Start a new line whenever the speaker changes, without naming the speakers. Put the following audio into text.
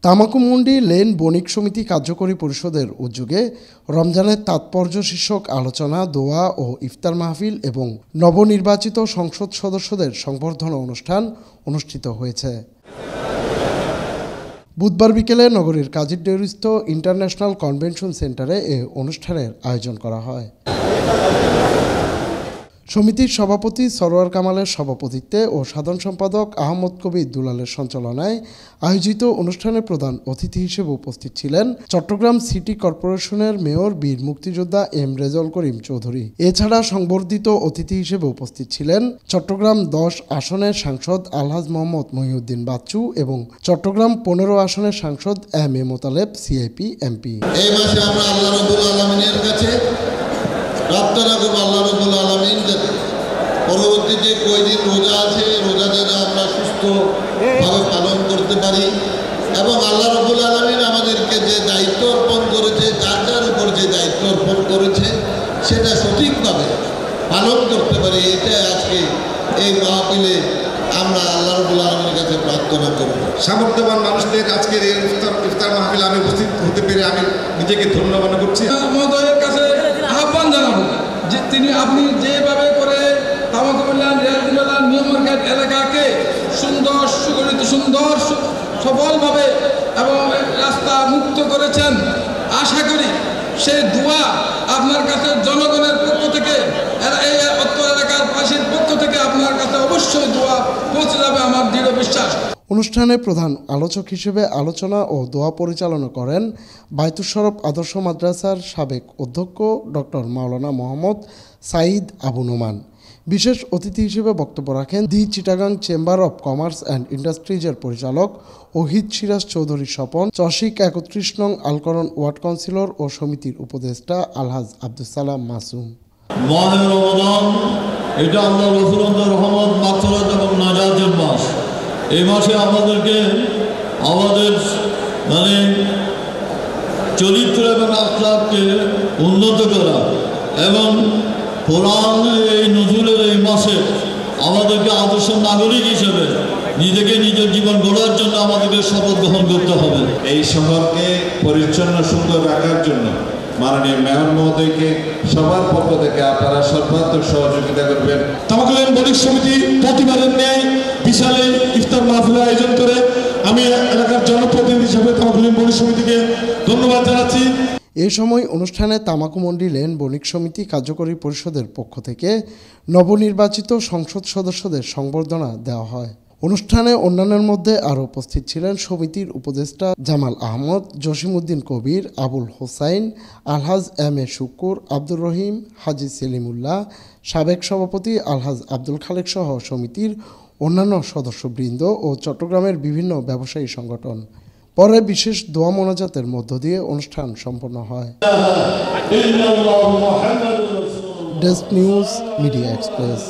তামাকুমুন্ডি lane বণিক সমিতি কার্যকরী পরিষদের উদ্যোগে রমজানের তাৎপর্য শীর্ষক আলোচনা, দোয়া ও ইফতার মাহফিল এবং নবনির্বাচিত সংসদ সদস্যদের সংবর্ধনা অনুষ্ঠান অনুষ্ঠিত হয়েছে। বুধবার বিকেলে নগরীর কাজীর ডেইরিস্থ ইন্টারন্যাশনাল কনভেনশন সেন্টারে এ অনুষ্ঠানের আয়োজন করা হয়। সমিতির সভাপতি সরোয়ার কামালের সভাপতিত্বে ও সাধারণ সম্পাদক আহমদ কবির দুলালের সঞ্চালনায় আয়োজিত অনুষ্ঠানে প্রধান অতিথি হিসেবে উপস্থিত ছিলেন চট্টগ্রাম সিটি কর্পোরেশনের মেয়র বীর মুক্তিযোদ্ধা এম রেজাউল করিম চৌধুরী। এছাড়া সংবর্ধিত অতিথি হিসেবে উপস্থিত ছিলেন চট্টগ্রাম 10 আসনের সাংসদ আলহাজ মোহাম্মদ মহিউদ্দিন বাচ্চু এবং চট্টগ্রাম 15 আসনের সাংসদ M A Motaleb CIP MP.
এই মাসে আমরা আল্লাহ রাব্বুল আলামিনের কাছে প্রার্থনা করব, আল্লাহ রাব্বুল আলামিন যাতে পরবর্তী যে কয়দিন রোজা আছে, রোজা যেন আমরা সুস্থভাবে পালন করতে পারি এবং আল্লাহ রাব্বুল আলামিন আমাদেরকে যে দায়িত্ব অর্পণ করেছে, যার যার উপর যে দায়িত্ব অর্পণ করেছে সেটা সঠিকভাবে পালন করতে পারি। এটা আজকে এই মাহফিলে আমরা আল্লাহ রাব্বুল আলামিনের কাছে প্রার্থনা করব।
সামর্থ্যবান মানুষদের আজকের এই ইফতার মাহফিলে আমি উপস্থিত হতে পেরে আমি নিজেকে ধন্য মনে করছি।
মহোদয়ের কাছে আহ্বান জানাবো যে আপনি যেভাবে করে তামাকুমুল্লাহ নিয়মরঘাট এলাকাকে সুন্দর সুগঠিত সুন্দর সফলভাবে এবং রাস্তা মুক্ত করেছেন, আশা করি সেই দোয়া আপনার কাছে জনগণের পক্ষ থেকে, এই অত্র এলাকার পাশের পক্ষ থেকে আপনার কাছে অবশ্যই দোয়া পৌঁছে যাবে, আমার দৃঢ় বিশ্বাস।
অনুষ্ঠানে প্রধান আলোচক হিসেবে আলোচনা ও দোয়া পরিচালনা করেন বায়তুস শরফ আদর্শ মাদ্রাসার সাবেক অধ্যক্ষ ডক্টর মাওলানা মোহাম্মদ সাঈদ আবু নোমান। বিশেষ অতিথি হিসেবে বক্তব্য রাখেন the Chittagong chamber of commerce and ইন্ডাস্ট্রিজের পরিচালক ওহিদ সিরাজ চৌধুরী স্বপন, চশিক 31 নং আলকরণ ওয়ার্ড কাউন্সিলর ও সমিতির উপদেষ্টা আলহাজ আব্দুল সালাম মাসুম।
মাহে রমজান এটা আল্লাহর অফুরন্ত রহমত, মাগফিরাত এবং নাজাতের মাস। এই মাসে আমাদেরকে আমাদের চরিত্র এবং আখলাককে উন্নত করা এবং কোরআন এই নজরুলের এই মাসে আমাদেরকে আদর্শ নাগরিক হিসেবে নিজেকে নিজের জীবন গড়ার জন্য আমাদেরকে শপথ গ্রহণ করতে হবে।
এই শহরকে পরিচ্ছন্ন সুন্দর রাখার জন্য মাননীয় মেয়র মহোদয়কে সবার পক্ষ থেকে আপনারা সর্বাত্মক সহযোগিতা করবেন।
তামাকুমুন্ডি বণিক সমিতি প্রতিবারের ন্যায় বিশাল ইফতার মাহফিল আয়োজন করে আমি এলাকার জনপ্রতিনিধি হিসেবে তামাকুমুন্ডি বণিক সমিতিকে ধন্যবাদ জানাচ্ছি।
এ সময় অনুষ্ঠানে তামাকুমুন্ডি লেন বণিক সমিতি কার্যকরী পরিষদের পক্ষ থেকে নবনির্বাচিত সংসদ সদস্যদের সংবর্ধনা দেওয়া হয়। অনুষ্ঠানে অন্যান্যের মধ্যে আরও উপস্থিত ছিলেন সমিতির উপদেষ্টা জামাল আহমদ, জসিমউদ্দিন কবির, আবুল হোসাইন, আলহাজ এম এ শুকুর, আব্দুর রহিম, হাজি সেলিমুল্লাহ, সাবেক সভাপতি আলহাজ আব্দুল খালেক সহ সমিতির অন্যান্য সদস্যবৃন্দ ও চট্টগ্রামের বিভিন্ন ব্যবসায়ী সংগঠন। পরে বিশেষ দোয়া মোনাজাতের মধ্য দিয়ে অনুষ্ঠান সম্পন্ন হয়। Desk news, media express.